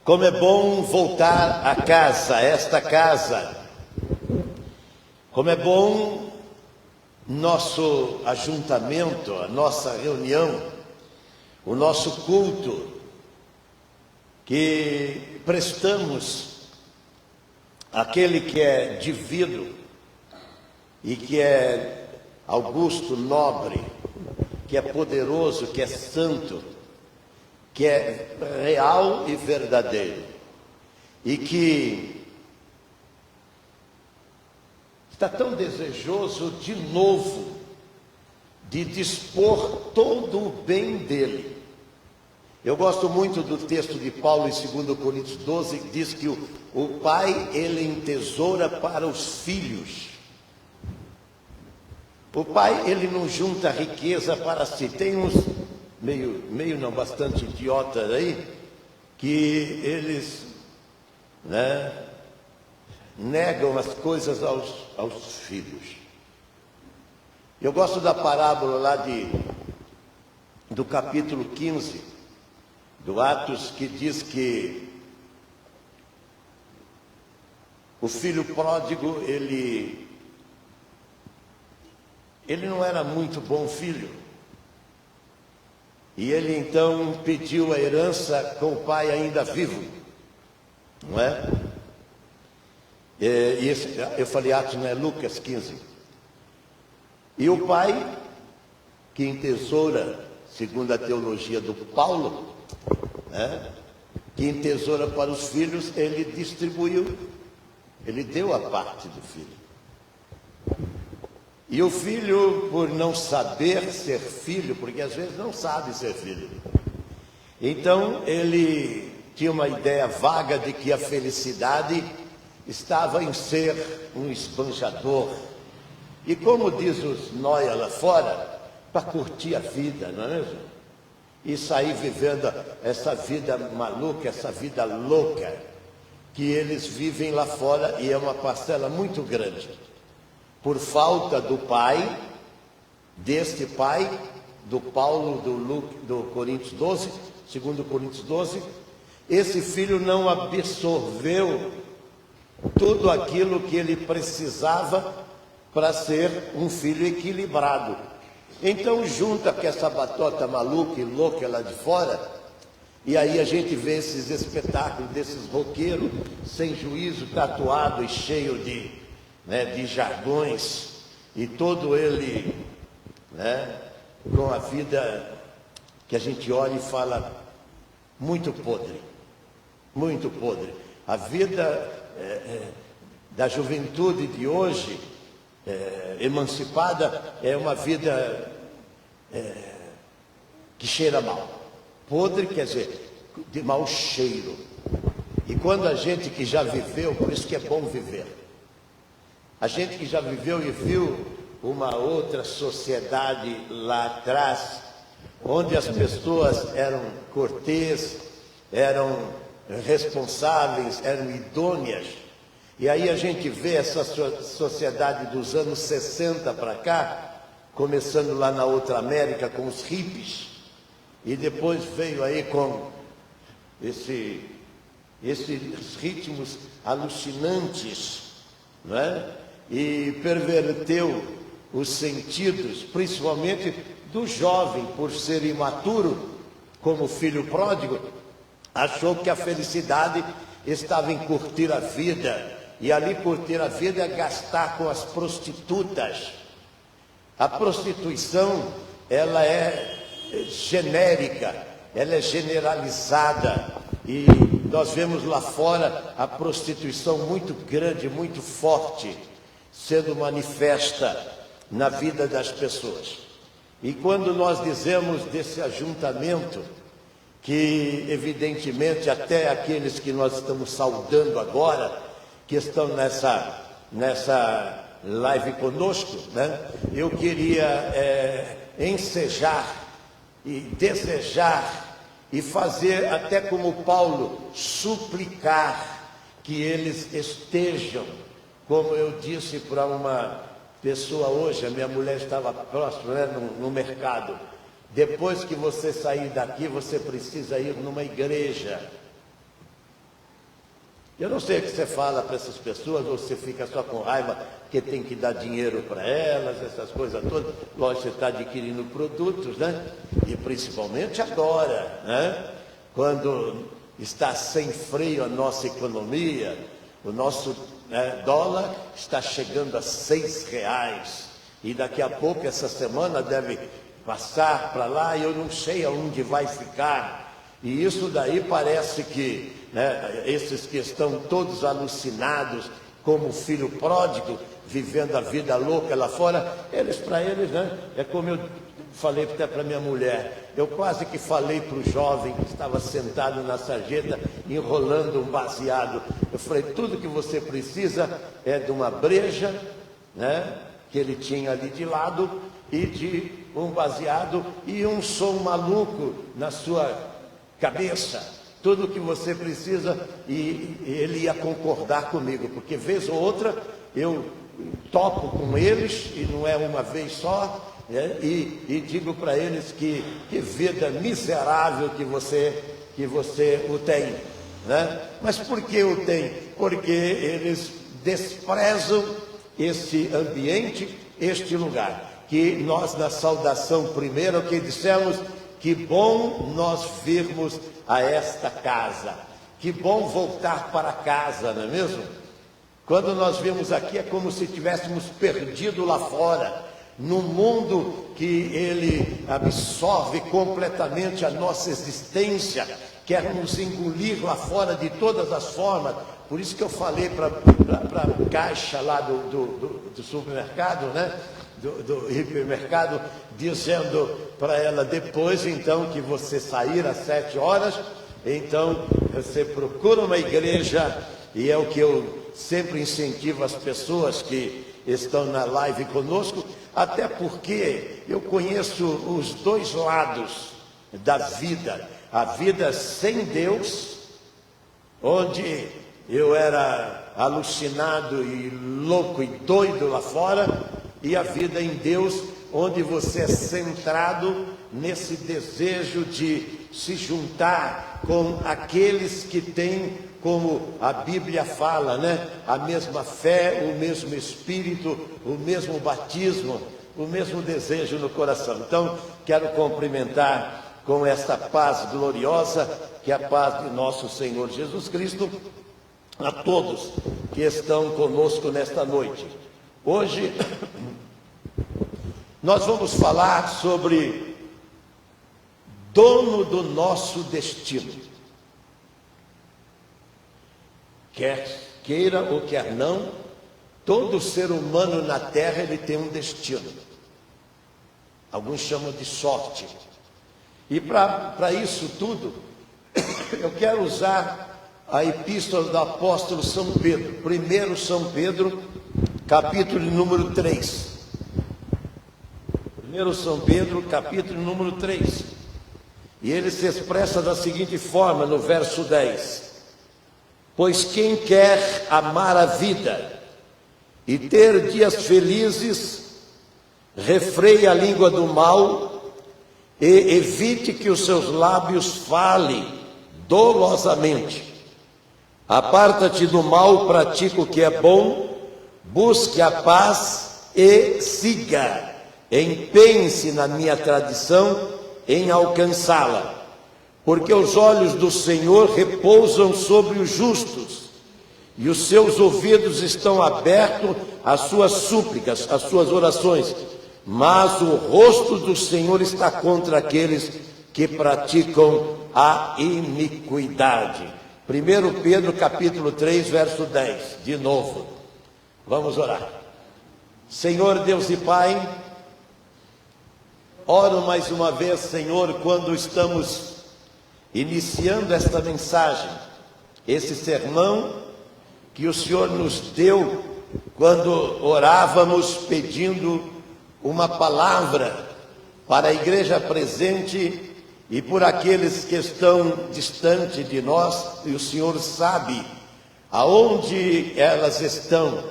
Como é bom voltar a casa, a esta casa. Como é bom nosso ajuntamento, a nossa reunião, o nosso culto, que prestamos àquele que é divino e que é augusto, nobre, que é poderoso, que é santo, que é real e verdadeiro, e que está tão desejoso de novo de dispor todo o bem dele. Eu gosto muito do texto de Paulo em 2 Coríntios 12, que diz que o pai, ele entesoura para os filhos. O pai, ele não junta riqueza para si. Tem uns bastante idiotas aí, que eles negam as coisas aos filhos. Eu gosto da parábola lá do capítulo 15, do Atos, que diz que o filho pródigo, ele não era muito bom filho. E ele então pediu a herança com o pai ainda vivo, não é? Eu falei Atos, não é Lucas 15. E o pai, que entesoura, segundo a teologia do Paulo, que entesoura para os filhos, ele distribuiu, ele deu a parte do filho. E o filho, por não saber ser filho, porque às vezes não sabe ser filho, então ele tinha uma ideia vaga de que a felicidade estava em ser um esbanjador. E como diz os nóia lá fora, para curtir a vida, não é mesmo? E sair vivendo essa vida maluca, essa vida louca, que eles vivem lá fora, e é uma parcela muito grande. Por falta do pai, deste pai, do Paulo, do Coríntios 12, 2 Coríntios 12, esse filho não absorveu tudo aquilo que ele precisava para ser um filho equilibrado. Então junta com essa batota maluca e louca lá de fora, e aí a gente vê esses espetáculos desses roqueiros sem juízo, tatuado e cheio de jargões, e todo ele com a vida que a gente olha e fala muito podre, muito podre. A vida da juventude de hoje, emancipada, é uma vida que cheira mal. Podre quer dizer de mau cheiro. E quando a gente que já viveu, por isso que é bom viver, a gente que já viveu e viu uma outra sociedade lá atrás, onde as pessoas eram cortês, eram responsáveis, eram idôneas, e aí a gente vê essa sociedade dos anos 60 para cá, começando lá na outra América com os hippies, e depois veio aí com esses ritmos alucinantes, não é? E perverteu os sentidos, principalmente do jovem, por ser imaturo, como filho pródigo, achou que a felicidade estava em curtir a vida, e ali curtir a vida é gastar com as prostitutas. A prostituição, ela é genérica, ela é generalizada, e nós vemos lá fora a prostituição muito grande, muito forte, sendo manifesta na vida das pessoas. E quando nós dizemos desse ajuntamento, que evidentemente até aqueles que nós estamos saudando agora, que estão nessa live conosco, eu queria ensejar e desejar e fazer até como Paulo, suplicar que eles estejam, como eu disse para uma pessoa hoje, a minha mulher estava próxima, no mercado, depois que você sair daqui, você precisa ir numa igreja. Eu não sei o que você fala para essas pessoas, ou você fica só com raiva porque tem que dar dinheiro para elas, essas coisas todas. Lógico, você está adquirindo produtos, né? E principalmente agora, né? Quando está sem freio a nossa economia, o nosso dólar está chegando a R$ 6. E daqui a pouco, essa semana, deve passar para lá e eu não sei aonde vai ficar. E isso daí parece que, né, esses que estão todos alucinados, como o filho pródigo, vivendo a vida louca lá fora, para eles, né, é como eu falei até para minha mulher, eu quase que falei para o jovem que estava sentado na sarjeta, enrolando um baseado, eu falei, tudo que você precisa é de uma breja, né, que ele tinha ali de lado, e de um baseado e um som maluco na sua cabeça, tudo o que você precisa, e ele ia concordar comigo, porque vez ou outra eu topo com eles, e não é uma vez só, e digo para eles que vida miserável que você o tem, né? Mas por que o tem? Porque eles desprezam esse ambiente, este lugar, que nós na saudação primeira, que dissemos, que bom nós virmos a esta casa, que bom voltar para casa, não é mesmo? Quando nós vimos aqui é como se tivéssemos perdido lá fora, num mundo que ele absorve completamente a nossa existência, quer nos engolir lá fora de todas as formas. Por isso que eu falei para a caixa lá do supermercado, né? Do hipermercado, dizendo para ela, depois então que você sair às 7h, então você procura uma igreja, e é o que eu sempre incentivo as pessoas que estão na live conosco, até porque eu conheço os dois lados da vida, a vida sem Deus, onde eu era alucinado e louco e doido lá fora, e a vida em Deus, onde você é centrado nesse desejo de se juntar com aqueles que têm, como a Bíblia fala, né? A mesma fé, o mesmo Espírito, o mesmo batismo, o mesmo desejo no coração. Então, quero cumprimentar com esta paz gloriosa, que é a paz de nosso Senhor Jesus Cristo, a todos que estão conosco nesta noite. Hoje, nós vamos falar sobre dono do nosso destino. Quer queira ou quer não, todo ser humano na Terra ele tem um destino. Alguns chamam de sorte. E para isso tudo, eu quero usar a epístola do apóstolo São Pedro, 1 São Pedro, capítulo número 3. 1 São Pedro, capítulo número 3. E ele se expressa da seguinte forma, no verso 10. Pois quem quer amar a vida e ter dias felizes, refreie a língua do mal e evite que os seus lábios falem dolosamente. Aparta-te do mal, pratica o que é bom, busque a paz e siga. Empenhe-se na minha tradição em alcançá-la. Porque os olhos do Senhor repousam sobre os justos, e os seus ouvidos estão abertos às suas súplicas, às suas orações. Mas o rosto do Senhor está contra aqueles que praticam a iniquidade. 1 Pedro capítulo 3, verso 10, de novo. Vamos orar. Senhor Deus e Pai, oro mais uma vez, Senhor, quando estamos iniciando esta mensagem, esse sermão que o Senhor nos deu quando orávamos pedindo uma palavra para a igreja presente e por aqueles que estão distante de nós, e o Senhor sabe aonde elas estão,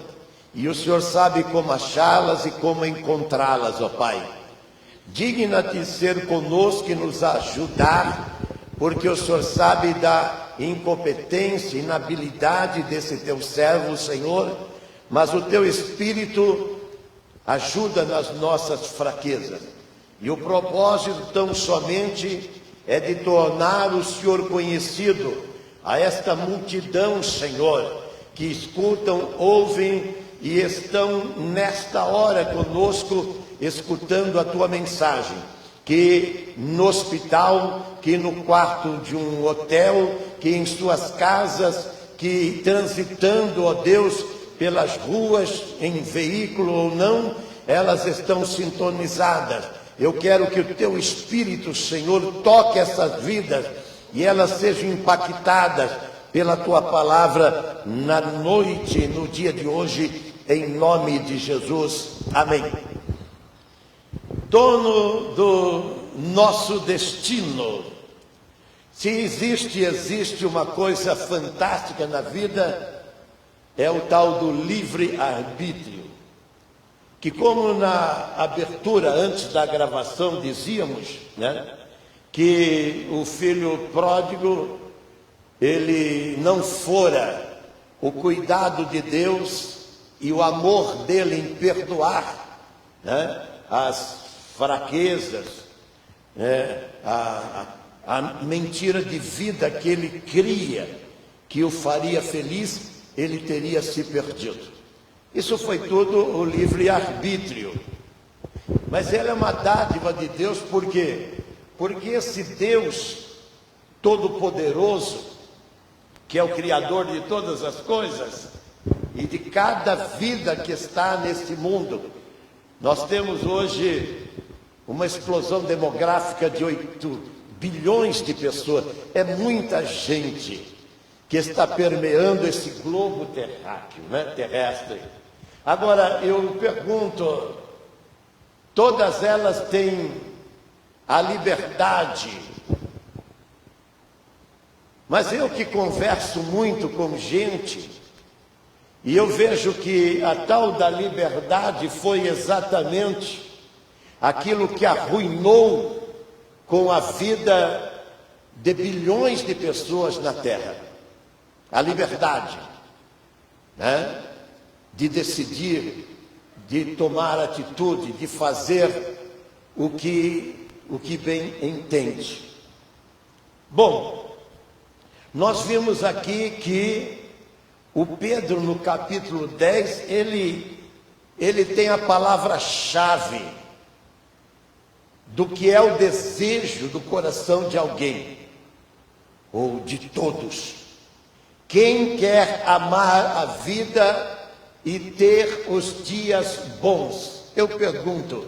e o Senhor sabe como achá-las e como encontrá-las, ó Pai. Digna-te ser conosco e nos ajudar, porque o Senhor sabe da incompetência, inabilidade desse teu servo, Senhor, mas o teu Espírito ajuda nas nossas fraquezas. E o propósito tão somente é de tornar o Senhor conhecido a esta multidão, Senhor, que escutam, ouvem e estão nesta hora conosco, escutando a tua mensagem. Que no hospital, que no quarto de um hotel, que em suas casas, que transitando, ó Deus, pelas ruas, em veículo ou não, elas estão sintonizadas. Eu quero que o teu Espírito, Senhor, toque essas vidas e elas sejam impactadas pela tua palavra na noite, no dia de hoje, em nome de Jesus. Amém. Dono do nosso destino. Se existe uma coisa fantástica na vida, é o tal do livre-arbítrio. Que, como na abertura, antes da gravação, dizíamos, né, que o filho pródigo, ele não fora o cuidado de Deus e o amor dele em perdoar, né, as fraquezas, a mentira de vida que ele cria, que o faria feliz, ele teria se perdido. Isso foi tudo o livre-arbítrio. Mas ela é uma dádiva de Deus, por quê? Porque esse Deus todo-poderoso, que é o Criador de todas as coisas, e de cada vida que está nesse mundo, nós temos hoje uma explosão demográfica de 8 bilhões de pessoas. É muita gente que está permeando esse globo terráqueo, né, terrestre. Agora, eu pergunto, todas elas têm a liberdade, mas eu que converso muito com gente, e eu vejo que a tal da liberdade foi exatamente aquilo que arruinou com a vida de bilhões de pessoas na Terra. A liberdade, né, de decidir, de tomar atitude, de fazer o que bem entende. Bom, nós vimos aqui que o Pedro, no capítulo 10, ele tem a palavra-chave do que é o desejo do coração de alguém, ou de todos. Quem quer amar a vida e ter os dias bons? Eu pergunto,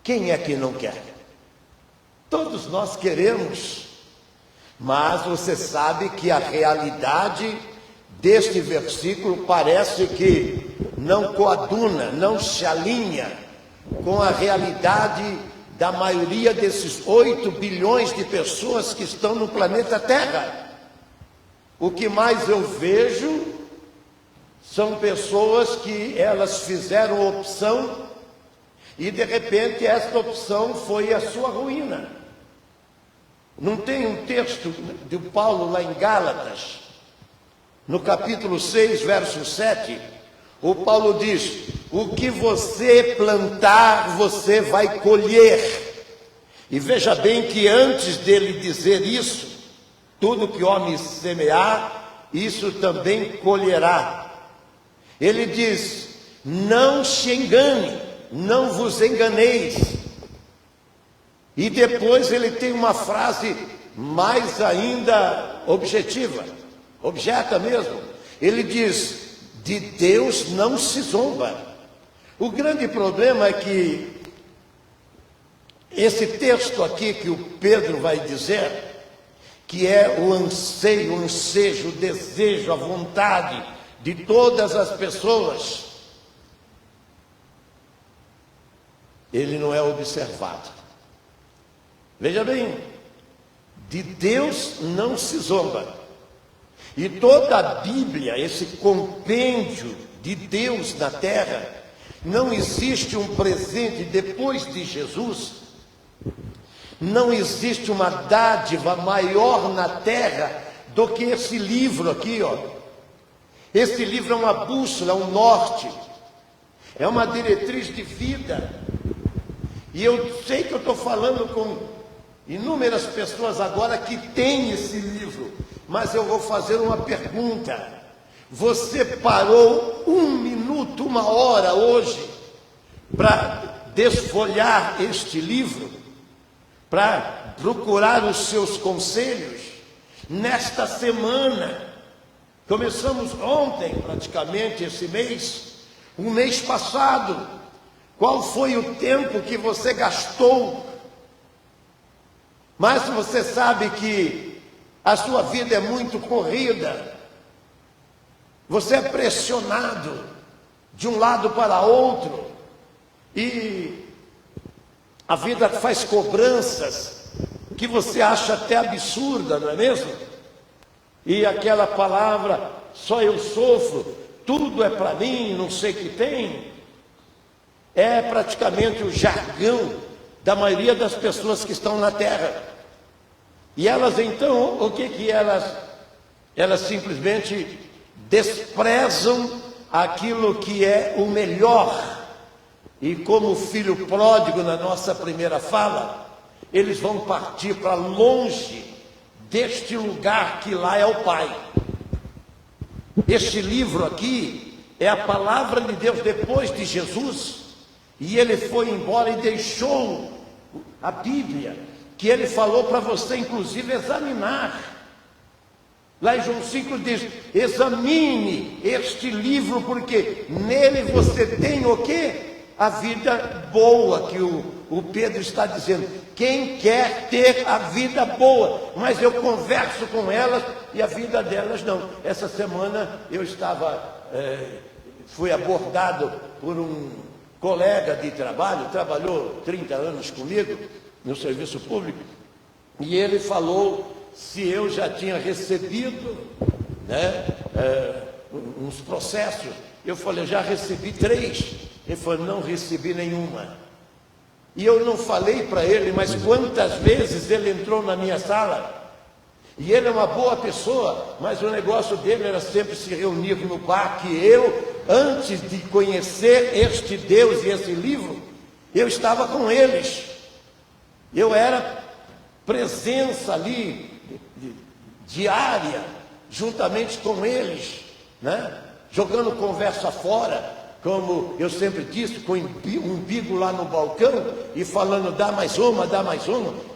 quem é que não quer? Todos nós queremos, mas você sabe que a realidade deste versículo parece que não coaduna, não se alinha com a realidade da maioria desses 8 bilhões de pessoas que estão no planeta Terra. O que mais eu vejo são pessoas que elas fizeram opção e de repente esta opção foi a sua ruína. Não tem um texto de Paulo lá em Gálatas, no capítulo 6, verso 7, o Paulo diz: o que você plantar, você vai colher. E veja bem que antes dele dizer isso, tudo que homem semear, isso também colherá. Ele diz: não se engane, não vos enganeis. E depois ele tem uma frase mais ainda objetiva, objeta mesmo. Ele diz: de Deus não se zomba. O grande problema é que esse texto aqui que o Pedro vai dizer, que é o anseio, o ensejo, o desejo, a vontade de todas as pessoas, ele não é observado. Veja bem, de Deus não se zomba. E toda a Bíblia, esse compêndio de Deus na terra, não existe um presente depois de Jesus, não existe uma dádiva maior na terra do que esse livro aqui, ó. Esse livro é uma bússola, é um norte, é uma diretriz de vida. E eu sei que eu estou falando com inúmeras pessoas agora que têm esse livro, mas eu vou fazer uma pergunta. Você parou 1 minuto, 1 hora hoje para desfolhar este livro, para procurar os seus conselhos? Nesta semana, começamos ontem praticamente esse mês, o mês passado, qual foi o tempo que você gastou? Mas você sabe que a sua vida é muito corrida, você é pressionado de um lado para outro, e a vida faz cobranças que você acha até absurda, não é mesmo? E aquela palavra, só eu sofro, tudo é para mim, não sei o que tem, é praticamente o jargão da maioria das pessoas que estão na Terra. E elas então, o que elas? Elas simplesmente desprezam aquilo que é o melhor. E como o filho pródigo na nossa primeira fala, eles vão partir para longe deste lugar que lá é o Pai. Este livro aqui é a palavra de Deus depois de Jesus, e ele foi embora e deixou a Bíblia, que ele falou para você inclusive examinar. Lá em João 5 diz: examine este livro, porque nele você tem o quê? A vida boa, que o Pedro está dizendo. Quem quer ter a vida boa? Mas eu converso com elas e a vida delas não. Essa semana eu fui abordado por um colega de trabalho, trabalhou 30 anos comigo no serviço público, e ele falou se eu já tinha recebido, né, uns processos. Eu falei: eu já recebi 3. Ele falou: não recebi nenhuma. E eu não falei para ele, mas quantas vezes ele entrou na minha sala, e ele é uma boa pessoa, mas o negócio dele era sempre se reunir no bar, que eu, antes de conhecer este Deus e esse livro, eu estava com eles. Eu era presença ali, diária, juntamente com eles, né? Jogando conversa fora, como eu sempre disse, com um umbigo lá no balcão e falando: dá mais uma,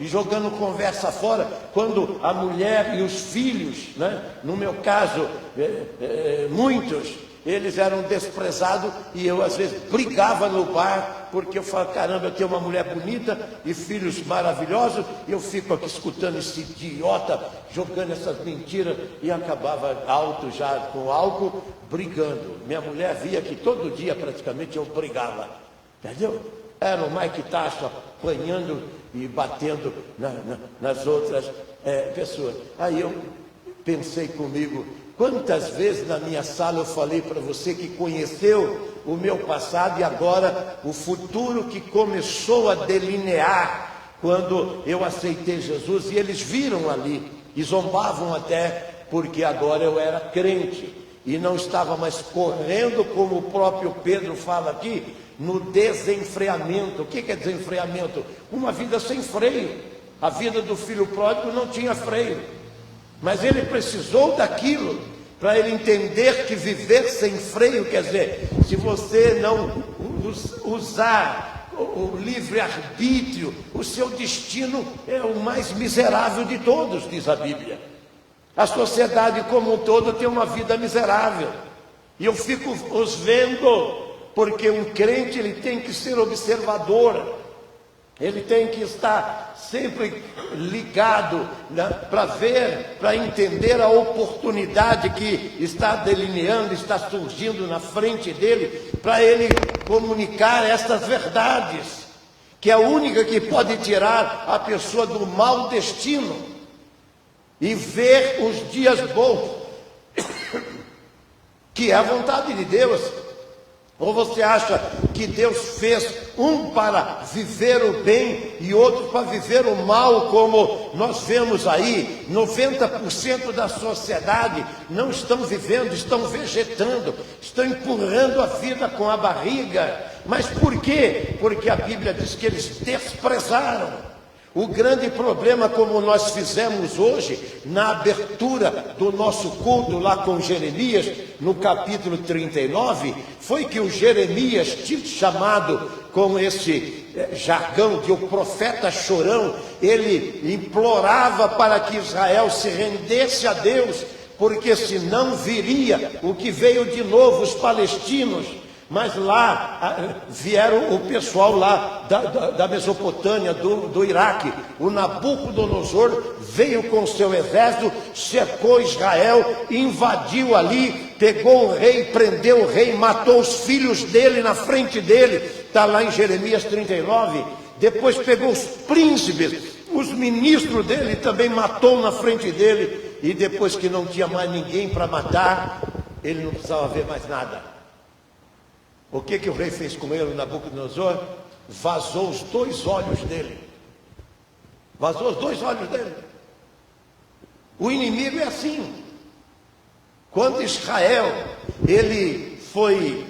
e jogando conversa fora, quando a mulher e os filhos, né? No meu caso, muitos, eles eram desprezados, e eu às vezes brigava no bar, porque eu falo: caramba, eu tenho uma mulher bonita e filhos maravilhosos, e eu fico aqui escutando esse idiota jogando essas mentiras, e acabava alto já com álcool, brigando. Minha mulher via que todo dia praticamente eu brigava, entendeu? Era o Mike Tasso apanhando e batendo nas outras pessoas. Aí eu pensei comigo: quantas vezes na minha sala eu falei para você que conheceu o meu passado e agora o futuro que começou a delinear quando eu aceitei Jesus, e eles viram ali e zombavam até, porque agora eu era crente e não estava mais correndo, como o próprio Pedro fala aqui, no desenfreamento. O que é desenfreamento? Uma vida sem freio. A vida do filho pródigo não tinha freio, mas ele precisou daquilo para ele entender que viver sem freio, quer dizer, se você não usar o livre-arbítrio, o seu destino é o mais miserável de todos, diz a Bíblia. A sociedade como um todo tem uma vida miserável, e eu fico os vendo, porque um crente ele tem que ser observador, ele tem que estar sempre ligado, né, para ver, para entender a oportunidade que está delineando, está surgindo na frente dele, para ele comunicar essas verdades, que é a única que pode tirar a pessoa do mau destino e ver os dias bons, que é a vontade de Deus. Ou você acha que Deus fez um para viver o bem e outro para viver o mal, como nós vemos aí? 90% da sociedade não estão vivendo, estão vegetando, estão empurrando a vida com a barriga. Mas por quê? Porque a Bíblia diz que eles desprezaram. O grande problema, como nós fizemos hoje, na abertura do nosso culto lá com Jeremias, no capítulo 39, foi que o Jeremias, chamado com esse jargão de o profeta chorão, ele implorava para que Israel se rendesse a Deus, porque senão viria o que veio de novo, os palestinos. Mas lá vieram o pessoal lá da Mesopotâmia, do Iraque. O Nabucodonosor veio com seu exército, cercou Israel, invadiu ali, pegou o rei, prendeu o rei, matou os filhos dele na frente dele. Está lá em Jeremias 39. Depois pegou os príncipes, os ministros dele também matou na frente dele. E depois que não tinha mais ninguém para matar, ele não precisava ver mais nada. O que o rei fez com ele, Nabucodonosor? Vazou os 2 olhos dele. Vazou os 2 olhos dele. O inimigo é assim. Quando Israel, ele foi...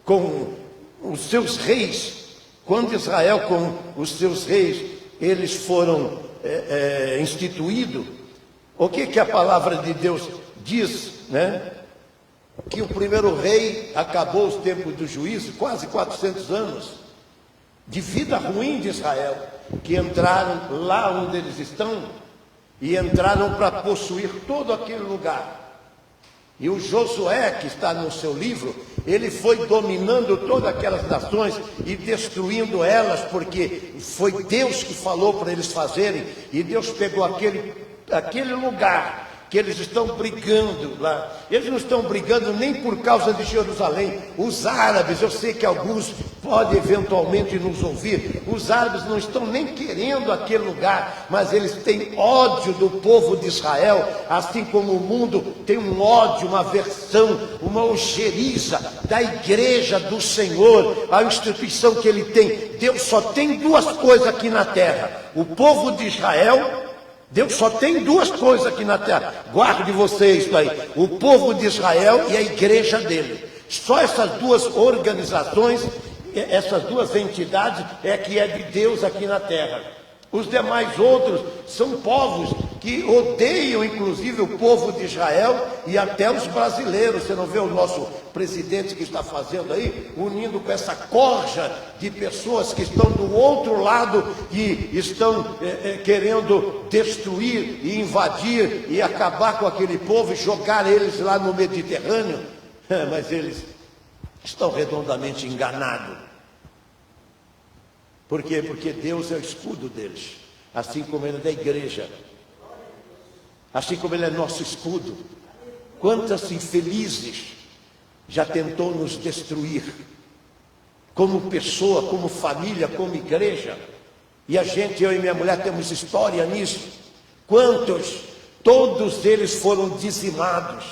com os seus reis, quando Israel com os seus reis, eles foram instituídos, o que a palavra de Deus diz, né? Que o primeiro rei acabou os tempos do juízo, quase 400 anos de vida ruim de Israel, que entraram lá onde eles estão e entraram para possuir todo aquele lugar. E o Josué, que está no seu livro, ele foi dominando todas aquelas nações e destruindo elas, porque foi Deus que falou para eles fazerem, e Deus pegou aquele lugar que eles estão brigando lá. Eles não estão brigando nem por causa de Jerusalém. Os árabes, eu sei que alguns podem eventualmente nos ouvir, os árabes não estão nem querendo aquele lugar, mas eles têm ódio do povo de Israel, assim como o mundo tem um ódio, uma aversão, uma ojeriza da igreja do Senhor, a instituição que ele tem. Deus só tem 2 coisas aqui na terra: o povo de Israel. Deus só tem 2 coisas aqui na terra. Guarde vocês isso aí: o povo de Israel e a igreja dele. Só essas 2 organizações, essas 2 entidades é que é de Deus aqui na terra. Os demais outros são povos que odeiam, inclusive, o povo de Israel e até os brasileiros. Você não vê o nosso presidente que está fazendo aí, unindo com essa corja de pessoas que estão do outro lado e estão querendo destruir e invadir e acabar com aquele povo e jogar eles lá no Mediterrâneo? Mas eles estão redondamente enganados. Por quê? Porque Deus é o escudo deles, assim como Ele é da igreja, assim como Ele é nosso escudo. Quantas infelizes já tentou nos destruir, como pessoa, como família, como igreja, e a gente, eu e minha mulher, temos história nisso. Quantos? Todos eles foram dizimados,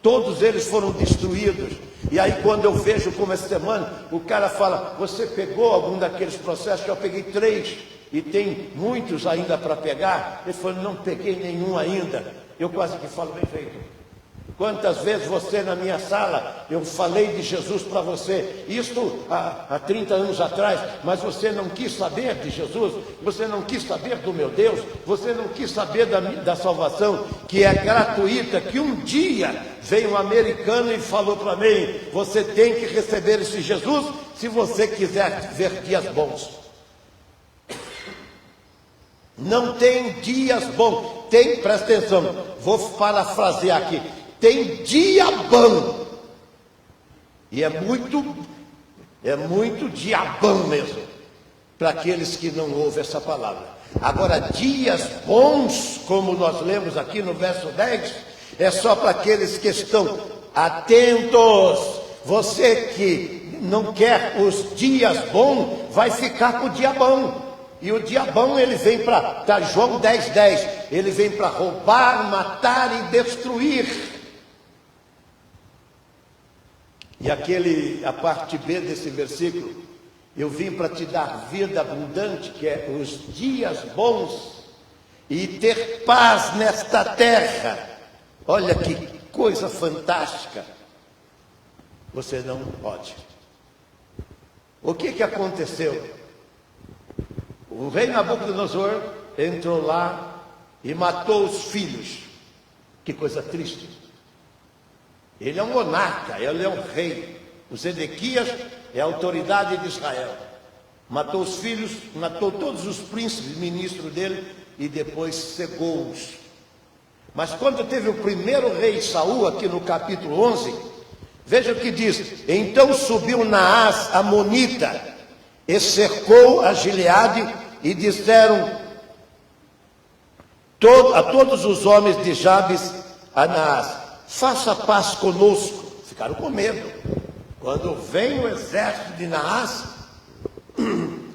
todos eles foram destruídos. E aí quando eu vejo como essa semana, o cara fala: você pegou algum daqueles processos? Eu peguei 3 e tem muitos ainda para pegar. Ele falou: não peguei nenhum ainda. Eu quase que falo: bem feito. Quantas vezes você na minha sala, eu falei de Jesus para você, isso há 30 anos atrás, mas você não quis saber de Jesus, você não quis saber do meu Deus, você não quis saber da salvação, que é gratuita, que um dia veio um americano e falou para mim: você tem que receber esse Jesus se você quiser ver dias bons. Não tem dias bons, tem, presta atenção, vou parafrasear aqui: tem dia bom, e é muito diabão mesmo, para aqueles que não ouvem essa palavra. Agora, dias bons, como nós lemos aqui no verso 10, é só para aqueles que estão atentos. Você que não quer os dias bons, vai ficar com o dia bom. E o diabão, ele vem para, tá, João 10:10, ele vem para roubar, matar e destruir. E a parte B desse versículo, eu vim para te dar vida abundante, que é os dias bons, e ter paz nesta terra. Olha que coisa fantástica. Você não pode. O que aconteceu? O rei Nabucodonosor entrou lá e matou os filhos. Que coisa triste. Ele é um monarca, ele é um rei. O Zedequias é a autoridade de Israel. Matou os filhos, matou todos os príncipes, ministros dele, e depois cegou-os. Mas quando teve o primeiro rei Saul, aqui no capítulo 11, veja o que diz: então subiu Naás, amonita, e cercou a Gileade, e disseram a todos os homens de Jabes a Naás: faça paz conosco. Ficaram com medo. Quando vem o exército de Naás,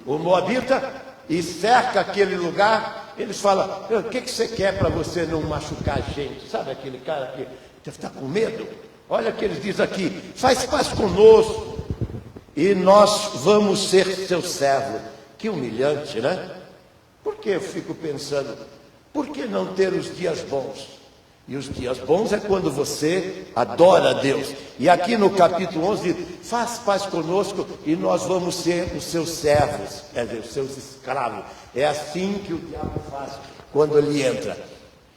o moabita, e cerca aquele lugar, eles falam: o que você quer para você não machucar a gente? Sabe aquele cara que deve estar com medo? Olha o que eles dizem aqui: faz paz conosco e nós vamos ser seu servo. Que humilhante, né? Porque eu fico pensando, por que não ter os dias bons? E os dias bons é quando você adora a Deus. E aqui no capítulo 11, faz paz conosco e nós vamos ser os seus servos, quer dizer, os seus escravos. É assim que o diabo faz quando ele entra.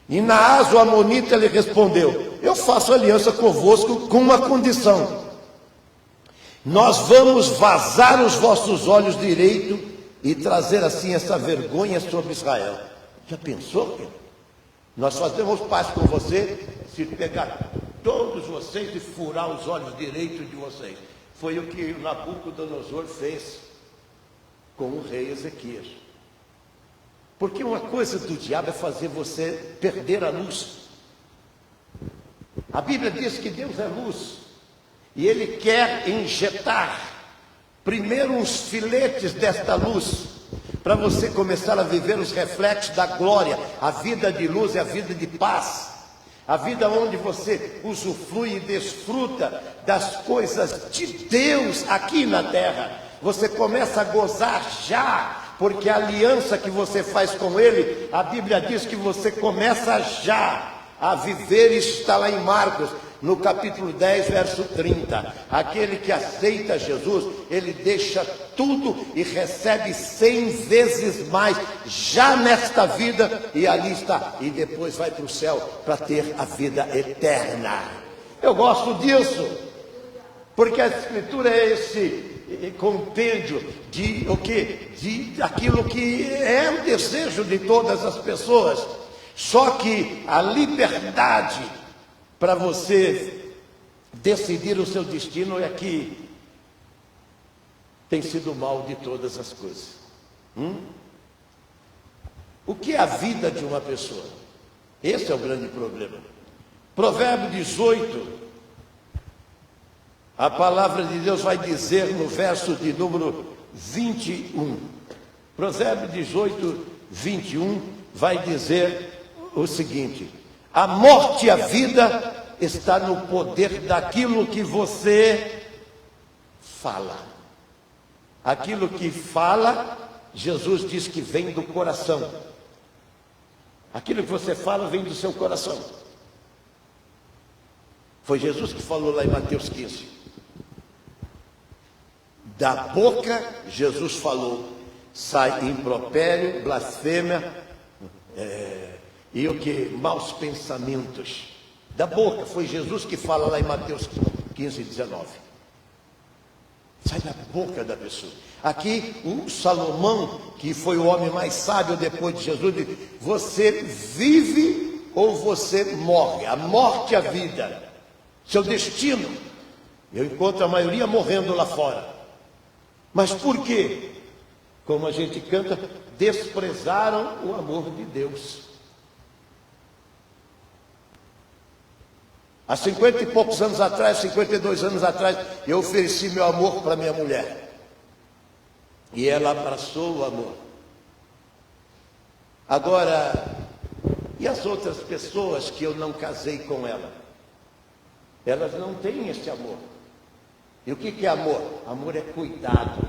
E Naás, o amonita, lhe respondeu: eu faço aliança convosco com uma condição: nós vamos vazar os vossos olhos direito e trazer assim essa vergonha sobre Israel. Já pensou, querido? Nós fazemos paz com você se pegar todos vocês e furar os olhos direitos de vocês. Foi o que Nabucodonosor fez com o rei Ezequias. Porque uma coisa do diabo é fazer você perder a luz. A Bíblia diz que Deus é luz, e Ele quer injetar primeiro uns filetes desta luz, para você começar a viver os reflexos da glória. A vida de luz é a vida de paz, a vida onde você usufrui e desfruta das coisas de Deus aqui na terra. Você começa a gozar já, porque a aliança que você faz com Ele, a Bíblia diz que você começa já a viver. Isso está lá em Marcos, no capítulo 10, verso 30. Aquele que aceita Jesus, ele deixa tudo e recebe 100 vezes mais, já nesta vida, e ali está, e depois vai para o céu para ter a vida eterna. Eu gosto disso, porque a Escritura é esse compêndio de o quê? De aquilo que é o desejo de todas as pessoas. Só que a liberdade para você decidir o seu destino é que tem sido o mal de todas as coisas. O que é a vida de uma pessoa? Esse é o grande problema. Provérbio 18, a palavra de Deus vai dizer no verso de número 21. Provérbio 18, 21 vai dizer o seguinte: a morte e a vida está no poder daquilo que você fala. Aquilo que fala, Jesus diz que vem do coração. Aquilo que você fala vem do seu coração. Foi Jesus que falou lá em Mateus 15. Da boca, Jesus falou, sai impropério, blasfêmia, e o que? Maus pensamentos. Da boca, foi Jesus que fala lá em Mateus 15, 19. Sai da boca da pessoa. Aqui, o Salomão, que foi o homem mais sábio depois de Jesus, diz: você vive ou você morre. A morte e a vida, seu destino. Eu encontro a maioria morrendo lá fora. Mas por quê? Como a gente canta, desprezaram o amor de Deus. Há 50 e poucos anos atrás, 52 anos atrás, eu ofereci meu amor para minha mulher. E ela abraçou o amor. Agora, e as outras pessoas que eu não casei com ela? Elas não têm esse amor. E o que é amor? Amor é cuidado.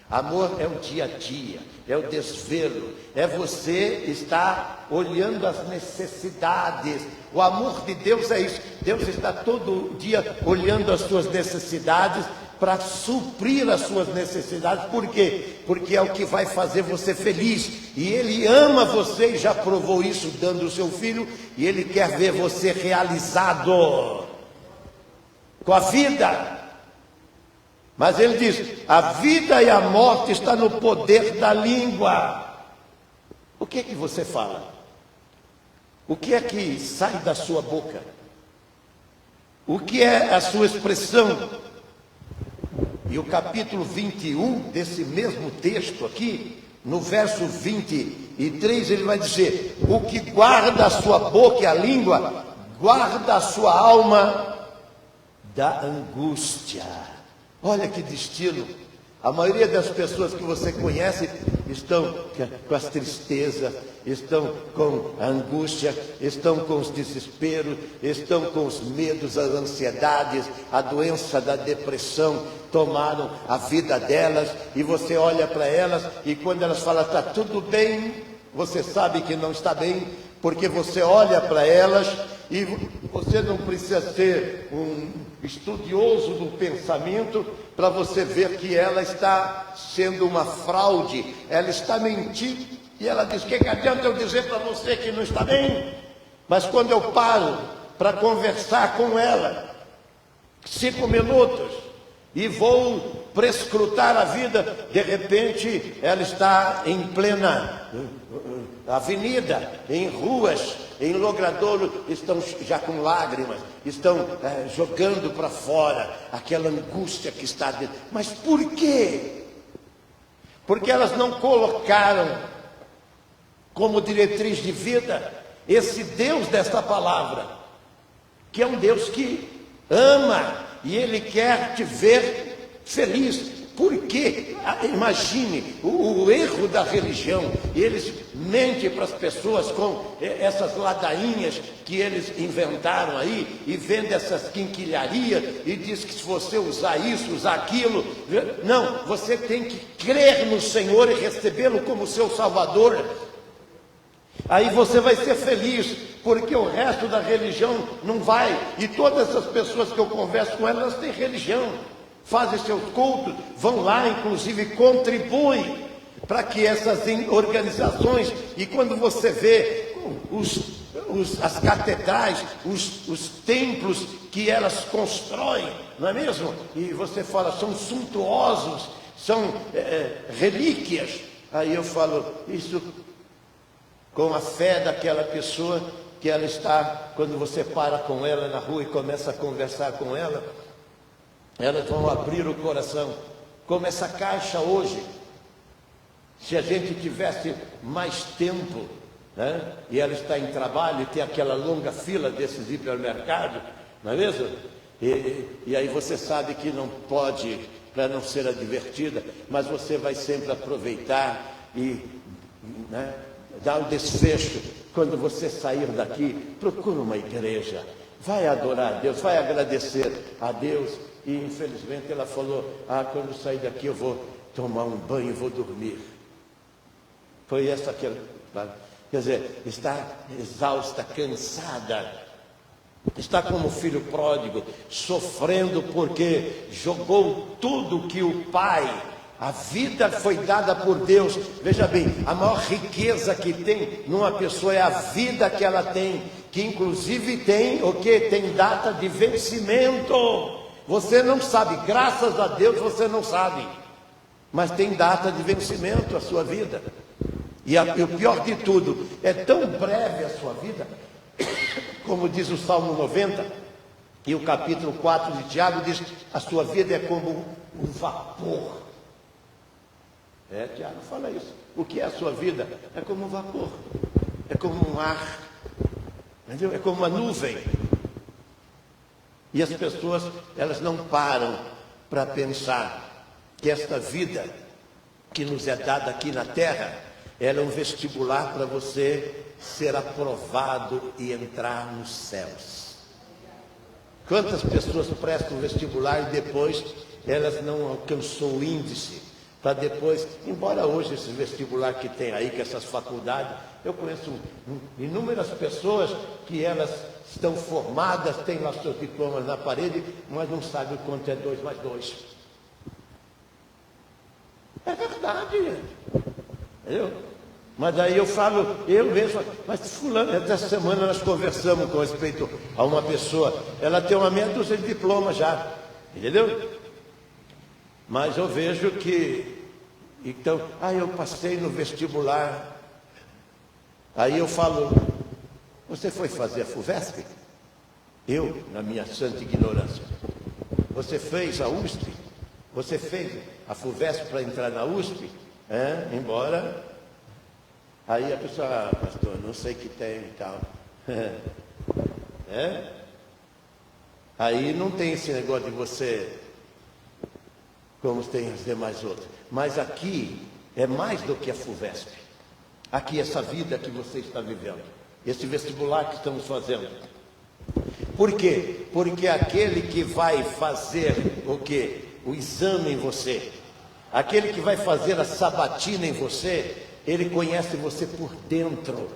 Amor é o dia a dia, é o desvelo, é você estar olhando as necessidades. O amor de Deus é isso. Deus está todo dia olhando as suas necessidades para suprir as suas necessidades. Por quê? Porque é o que vai fazer você feliz. E Ele ama você e já provou isso dando o seu filho. E Ele quer ver você realizado com a vida. Mas ele diz, a vida e a morte está no poder da língua. O que é que você fala? O que é que sai da sua boca? O que é a sua expressão? E o capítulo 21 desse mesmo texto aqui, no verso 23, ele vai dizer, o que guarda a sua boca e a língua, guarda a sua alma da angústia. Olha que destino. A maioria das pessoas que você conhece estão com as tristezas, estão com a angústia, estão com os desesperos, estão com os medos, as ansiedades, a doença da depressão tomaram a vida delas, e você olha para elas e quando elas falam está tudo bem, você sabe que não está bem, porque você olha para elas e você não precisa ser um estudioso do pensamento para você ver que ela está sendo uma fraude, ela está mentindo, e ela diz, que adianta eu dizer para você que não está bem? Mas quando eu paro para conversar com ela, 5 minutos, e vou prescrutar a vida, de repente ela está em plena avenida, em ruas, em logradouro, estão já com lágrimas, estão jogando para fora aquela angústia que está dentro. Mas por quê? Porque elas não colocaram como diretriz de vida esse Deus desta palavra, que é um Deus que ama e Ele quer te ver feliz. Por quê? Imagine o erro da religião. Eles mentem para as pessoas com essas ladainhas que eles inventaram aí e vendem essas quinquilharias e diz que se você usar isso, usar aquilo, não, você tem que crer no Senhor e recebê-lo como seu Salvador. Aí você vai ser feliz, porque o resto da religião não vai. E todas essas pessoas que eu converso com elas têm religião, fazem seus cultos, vão lá, inclusive contribuem para que essas organizações, e quando você vê as catedrais, os templos que elas constroem, não é mesmo? E você fala, são suntuosos, são relíquias. Aí eu falo, isso com a fé daquela pessoa que ela está, quando você para com ela na rua e começa a conversar com ela, elas vão abrir o coração, como essa caixa hoje. Se a gente tivesse mais tempo, né, e ela está em trabalho e tem aquela longa fila desses hipermercados, não é mesmo? E aí você sabe que não pode, para não ser advertida, mas você vai sempre aproveitar e, né, dar um desfecho. Quando você sair daqui, procura uma igreja, vai adorar a Deus, vai agradecer a Deus. E infelizmente ela falou, quando eu sair daqui eu vou tomar um banho e vou dormir. Foi essa que ela, quer dizer, está exausta, cansada, está como filho pródigo, sofrendo porque jogou tudo que o pai, a vida foi dada por Deus. Veja bem, a maior riqueza que tem numa pessoa é a vida que ela tem, que inclusive tem o que? Tem data de vencimento. Você não sabe, graças a Deus você não sabe, mas tem data de vencimento a sua vida. E o pior de tudo, é tão breve a sua vida, como diz o Salmo 90, e o capítulo 4 de Tiago diz, a sua vida é como um vapor. Tiago fala isso. O que é a sua vida? É como um vapor, é como um ar, entendeu? É como uma nuvem. E as pessoas, elas não param para pensar que esta vida que nos é dada aqui na terra, Ela é um vestibular para você ser aprovado e entrar nos céus. Quantas pessoas prestam vestibular e depois elas não alcançou o índice para depois, embora hoje esse vestibular que tem aí, que essas faculdades, eu conheço inúmeras pessoas que elas estão formadas, têm lá seus diplomas na parede, mas não sabem o quanto é 2 mais 2. É verdade, gente. Entendeu? Mas aí eu falo, eu mesmo, mas fulano, essa semana nós conversamos com respeito a uma pessoa, ela tem uma meia dúzia de diplomas já, entendeu? Mas eu vejo que, então, eu passei no vestibular, aí eu falo, você foi fazer a FUVESP? Eu, na minha santa ignorância. Você fez a USP? Você fez a FUVESP para entrar na USP? Embora... Aí a pessoa, pastor, não sei o que tem e tal. Aí não tem esse negócio de você, como tem as demais outras. Mas aqui é mais do que a FUVESP. Aqui essa vida que você está vivendo. Esse vestibular que estamos fazendo. Por quê? Porque aquele que vai fazer o quê? O exame em você. Aquele que vai fazer a sabatina em você... Ele conhece você por dentro.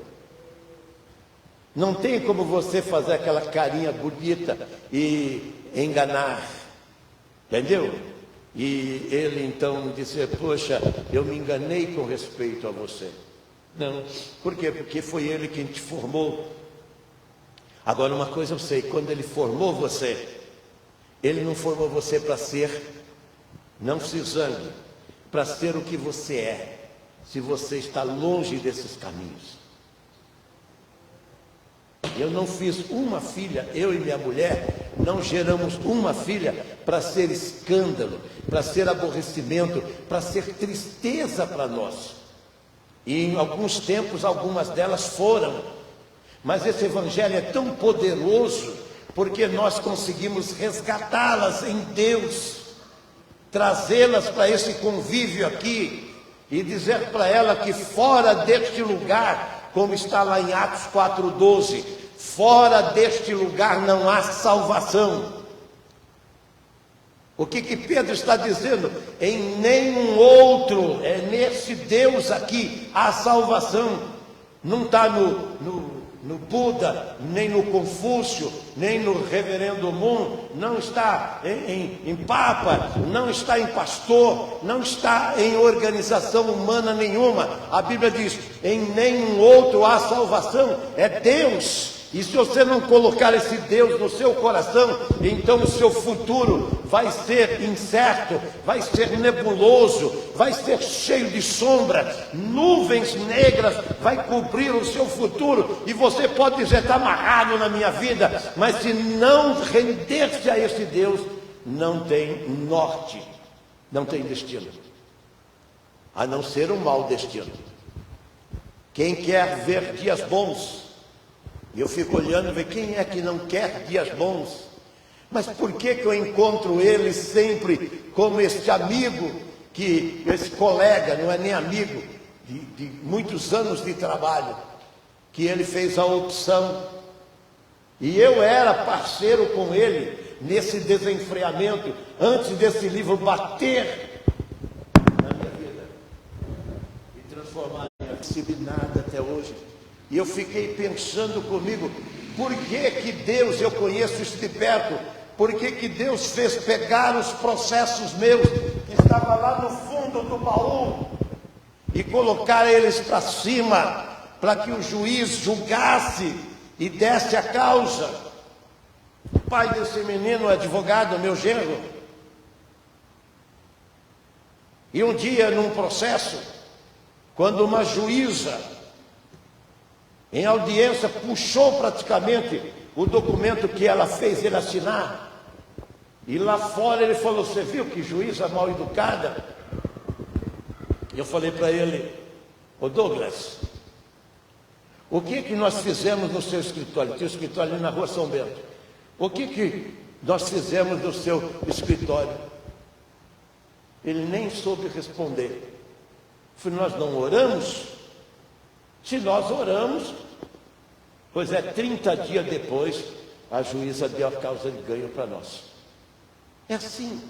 Não tem como você fazer aquela carinha bonita e enganar. Entendeu? E ele então disse, poxa, eu me enganei com respeito a você. Não. Por quê? Porque foi ele quem te formou. Agora uma coisa eu sei, quando ele formou você, ele não formou você para ser, não se zangue, para ser o que você é. Se você está longe desses caminhos. Eu não fiz uma filha, eu e minha mulher, não geramos uma filha para ser escândalo, para ser aborrecimento, para ser tristeza para nós. E em alguns tempos, algumas delas foram. Mas esse evangelho é tão poderoso, porque nós conseguimos resgatá-las em Deus, trazê-las para esse convívio aqui, e dizer para ela que fora deste lugar, como está lá em Atos 4,12, fora deste lugar não há salvação. O que Pedro está dizendo? Em nenhum outro, é nesse Deus aqui, há salvação. Não está no Buda, nem no Confúcio, nem no Reverendo Moon, não está em Papa, não está em pastor, não está em organização humana nenhuma. A Bíblia diz, em nenhum outro há salvação, é Deus. E se você não colocar esse Deus no seu coração, então o seu futuro vai ser incerto, vai ser nebuloso, vai ser cheio de sombra, nuvens negras vai cobrir o seu futuro, e você pode dizer, está amarrado na minha vida, mas se não render-se a esse Deus, não tem norte, não tem destino, a não ser um mau destino. Quem quer ver dias bons, e eu fico olhando e ver quem é que não quer dias bons. Mas por que eu encontro ele sempre como este amigo, esse colega, não é nem amigo, de muitos anos de trabalho, que ele fez a opção. E eu era parceiro com ele nesse desenfreamento, antes desse livro bater na minha vida e transformar a minha vida em nada até hoje. E eu fiquei pensando comigo, por que Deus, eu conheço isso de perto, por que Deus fez pegar os processos meus, que estavam lá no fundo do baú, e colocar eles para cima, para que o juiz julgasse e desse a causa. O pai desse menino, advogado, meu genro, e um dia num processo, quando uma juíza, em audiência, puxou praticamente o documento que ela fez ele assinar. E lá fora ele falou, você viu que juíza mal educada? E eu falei para ele, ô Douglas, o que nós fizemos no seu escritório? Tem um escritório ali na rua São Bento. O que nós fizemos no seu escritório? Ele nem soube responder. Eu falei, nós não oramos? Se nós oramos, pois é, 30 dias depois, a juíza deu a causa de ganho para nós. É assim.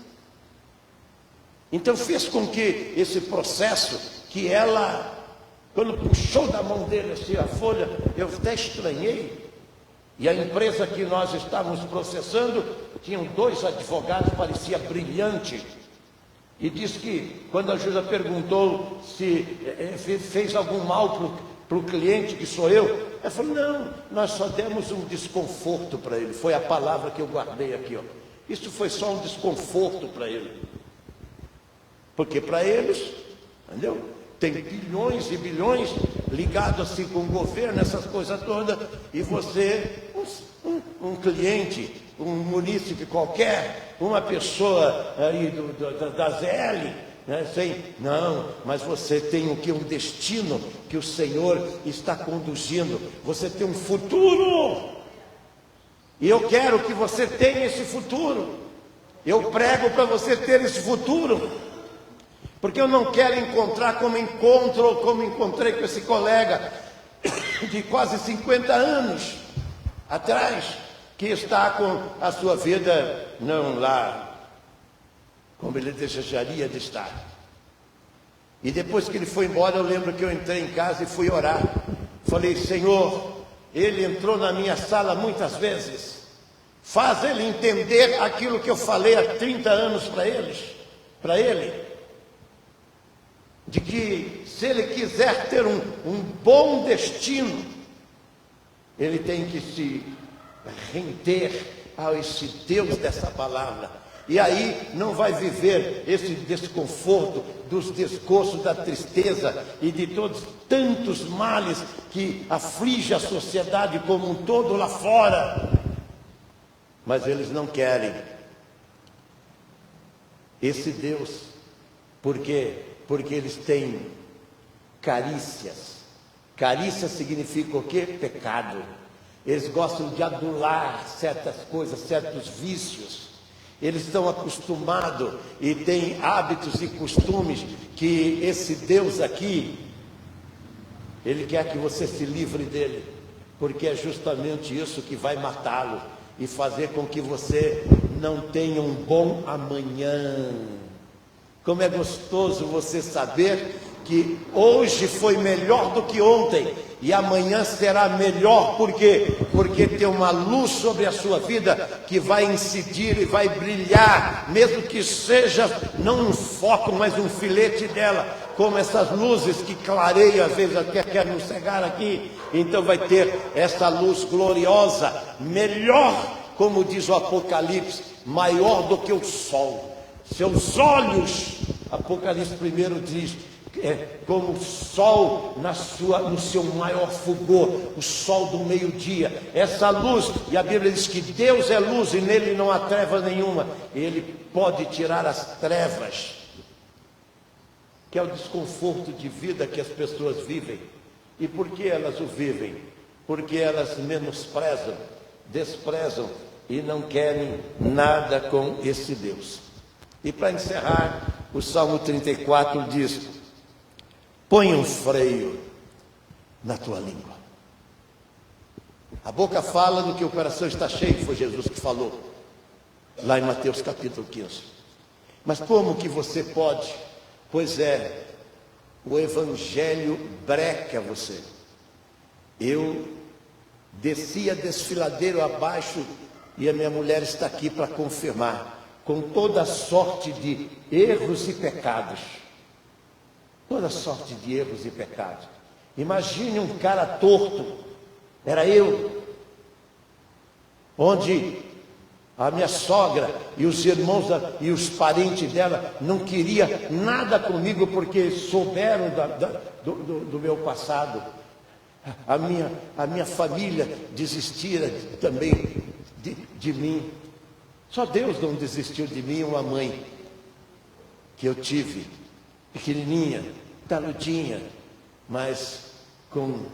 Então fez com que esse processo, que ela, quando puxou da mão dele assim a folha, eu até estranhei. E a empresa que nós estávamos processando, tinham 2 advogados, parecia brilhante. E disse que, quando a juíza perguntou se fez algum mal para o cliente, que sou eu, ela falou, não, nós só demos um desconforto para ele. Foi a palavra que eu guardei aqui, ó. Isso foi só um desconforto para ele. Porque para eles, entendeu? Tem bilhões e bilhões ligados assim com o governo, essas coisas todas, e você, um cliente, um munícipe qualquer, uma pessoa aí da ZL, né, não, mas você tem o que? Um destino que o Senhor está conduzindo, você tem um futuro, e eu quero que você tenha esse futuro, eu prego para você ter esse futuro. Porque eu não quero encontrar como encontrei com esse colega de quase 50 anos atrás, que está com a sua vida não lá como ele desejaria de estar. E depois que ele foi embora, eu lembro que eu entrei em casa e fui orar. Falei, Senhor, ele entrou na minha sala muitas vezes. Faz ele entender aquilo que eu falei há 30 anos para ele. De que se ele quiser ter um bom destino, ele tem que se render a esse Deus dessa palavra. E aí não vai viver esse desconforto, dos desgostos, da tristeza e de todos tantos males que aflige a sociedade como um todo lá fora. Mas eles não querem esse Deus. Por quê? Porque eles têm carícias. Carícia significa o quê? Pecado. Eles gostam de adular certas coisas, certos vícios. Eles estão acostumados e têm hábitos e costumes que esse Deus aqui, ele quer que você se livre dele, porque é justamente isso que vai matá-lo e fazer com que você não tenha um bom amanhã. Como é gostoso você saber que hoje foi melhor do que ontem e amanhã será melhor. Por quê? Porque tem uma luz sobre a sua vida que vai incidir e vai brilhar, mesmo que seja não um foco, mas um filete dela, como essas luzes que clareiam, às vezes até quer nos cegar aqui. Então vai ter essa luz gloriosa, melhor, como diz o Apocalipse, maior do que o sol. Seus olhos, Apocalipse 1 diz, como o sol no seu maior fulgor, o sol do meio-dia. Essa luz, e a Bíblia diz que Deus é luz e nele não há treva nenhuma. Ele pode tirar as trevas, que é o desconforto de vida que as pessoas vivem. E por que elas o vivem? Porque elas menosprezam, desprezam e não querem nada com esse Deus. E para encerrar, o Salmo 34 diz, põe um freio na tua língua. A boca fala do que o coração está cheio, foi Jesus que falou, lá em Mateus capítulo 15. Mas como que você pode? Pois é, o Evangelho breca você. Eu desci a desfiladeiro abaixo e a minha mulher está aqui para confirmar, com toda sorte de erros e pecados. Toda sorte de erros e pecados. Imagine um cara torto, era eu, onde a minha sogra e os irmãos e os parentes dela não queriam nada comigo porque souberam do meu passado. A minha família desistira também de mim. Só Deus não desistiu de mim, uma mãe que eu tive, pequenininha, taludinha, mas com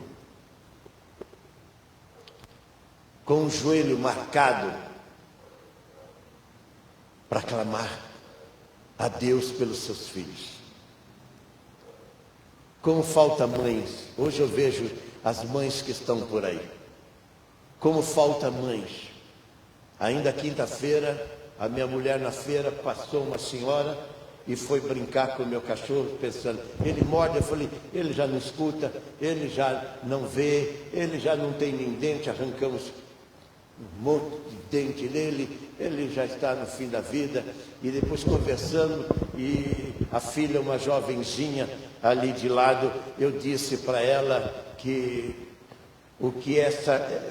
o joelho marcado para clamar a Deus pelos seus filhos. Como falta mães. Hoje eu vejo as mães que estão por aí. Como falta mães. Ainda quinta-feira, a minha mulher na feira, passou uma senhora e foi brincar com o meu cachorro, pensando, ele morde, eu falei, ele já não escuta, ele já não vê, ele já não tem nem dente, arrancamos um monte de dente nele, ele já está no fim da vida. E depois conversando, e a filha, uma jovenzinha ali de lado, eu disse para ela que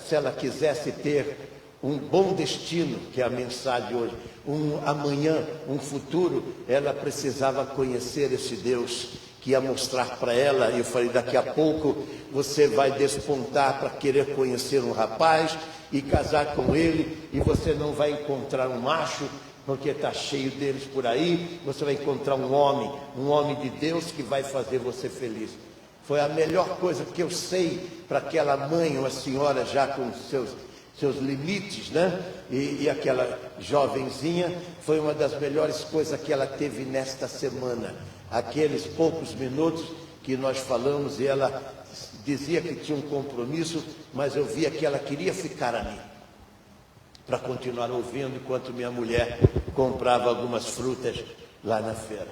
se ela quisesse ter um bom destino, que é a mensagem de hoje, um amanhã, um futuro, ela precisava conhecer esse Deus que ia mostrar para ela. E eu falei, daqui a pouco você vai despontar para querer conhecer um rapaz e casar com ele, e você não vai encontrar um macho, porque está cheio deles por aí, você vai encontrar um homem de Deus que vai fazer você feliz. Foi a melhor coisa que eu sei para aquela mãe, uma senhora já com seus limites, né? E aquela jovenzinha, foi uma das melhores coisas que ela teve nesta semana. Aqueles poucos minutos que nós falamos, e ela dizia que tinha um compromisso, mas eu via que ela queria ficar ali, para continuar ouvindo, enquanto minha mulher comprava algumas frutas lá na feira.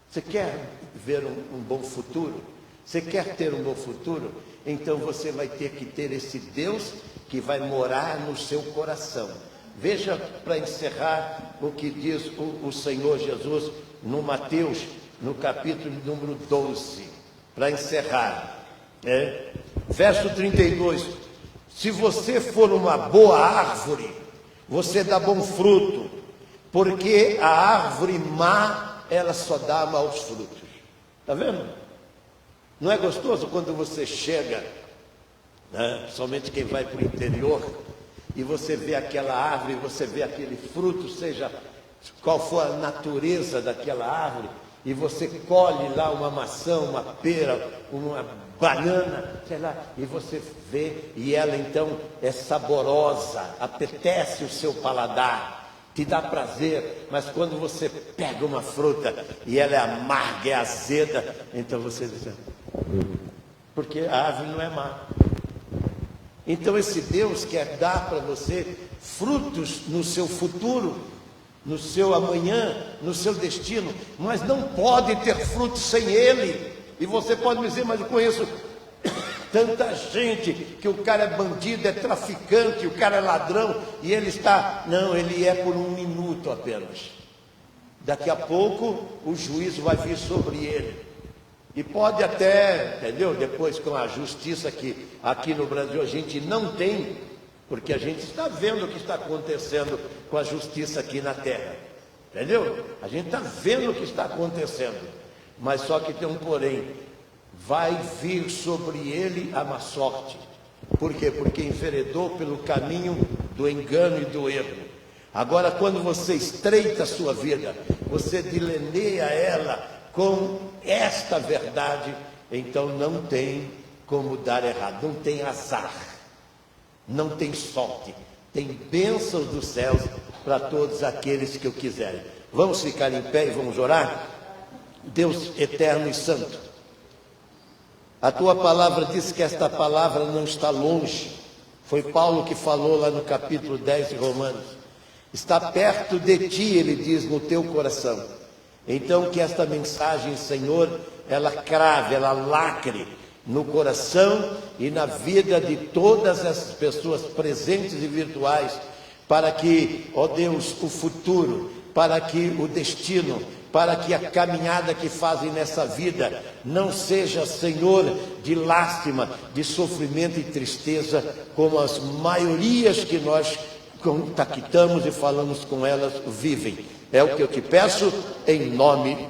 Você quer ver um bom futuro? Você quer ter um bom futuro? Então você vai ter que ter esse Deus que vai morar no seu coração. Veja, para encerrar, o que diz o Senhor Jesus no Mateus, no capítulo número 12. Para encerrar, verso 32. Se você for uma boa árvore, você dá bom fruto, porque a árvore má, ela só dá maus frutos. Está vendo? Não é gostoso quando você chega, né, somente quem vai para o interior, e você vê aquela árvore, você vê aquele fruto, seja qual for a natureza daquela árvore, e você colhe lá uma maçã, uma pera, uma banana, sei lá, e você vê, e ela então é saborosa, apetece o seu paladar, te dá prazer. Mas quando você pega uma fruta e ela é amarga, é azeda, então você diz, porque a árvore não é má. Então esse Deus quer dar para você frutos no seu futuro, no seu amanhã, no seu destino, mas não pode ter frutos sem Ele. E você pode me dizer, mas eu conheço tanta gente que o cara é bandido, é traficante, o cara é ladrão, e ele está... Não, ele é por um minuto apenas. Daqui a pouco o juízo vai vir sobre ele. E pode até, entendeu? Depois com a justiça que aqui no Brasil a gente não tem, porque a gente está vendo o que está acontecendo com a justiça aqui na terra. Entendeu? A gente está vendo o que está acontecendo. Mas só que tem um porém. Vai vir sobre ele a má sorte. Por quê? Porque enveredou pelo caminho do engano e do erro. Agora, quando você estreita a sua vida, você delineia ela com esta verdade, então não tem como dar errado, não tem azar, não tem sorte, tem bênçãos dos céus para todos aqueles que o quiserem. Vamos ficar em pé e vamos orar? Deus eterno e santo, a tua palavra diz que esta palavra não está longe. Foi Paulo que falou lá no capítulo 10 de Romanos. Está perto de ti, ele diz, no teu coração. Então que esta mensagem, Senhor, ela crave, ela lacre no coração e na vida de todas essas pessoas presentes e virtuais, para que, ó Deus, o futuro, para que o destino, para que a caminhada que fazem nessa vida não seja, Senhor, de lástima, de sofrimento e tristeza, como as maiorias que nós contactamos e falamos com elas vivem. É o que eu te peço, em nome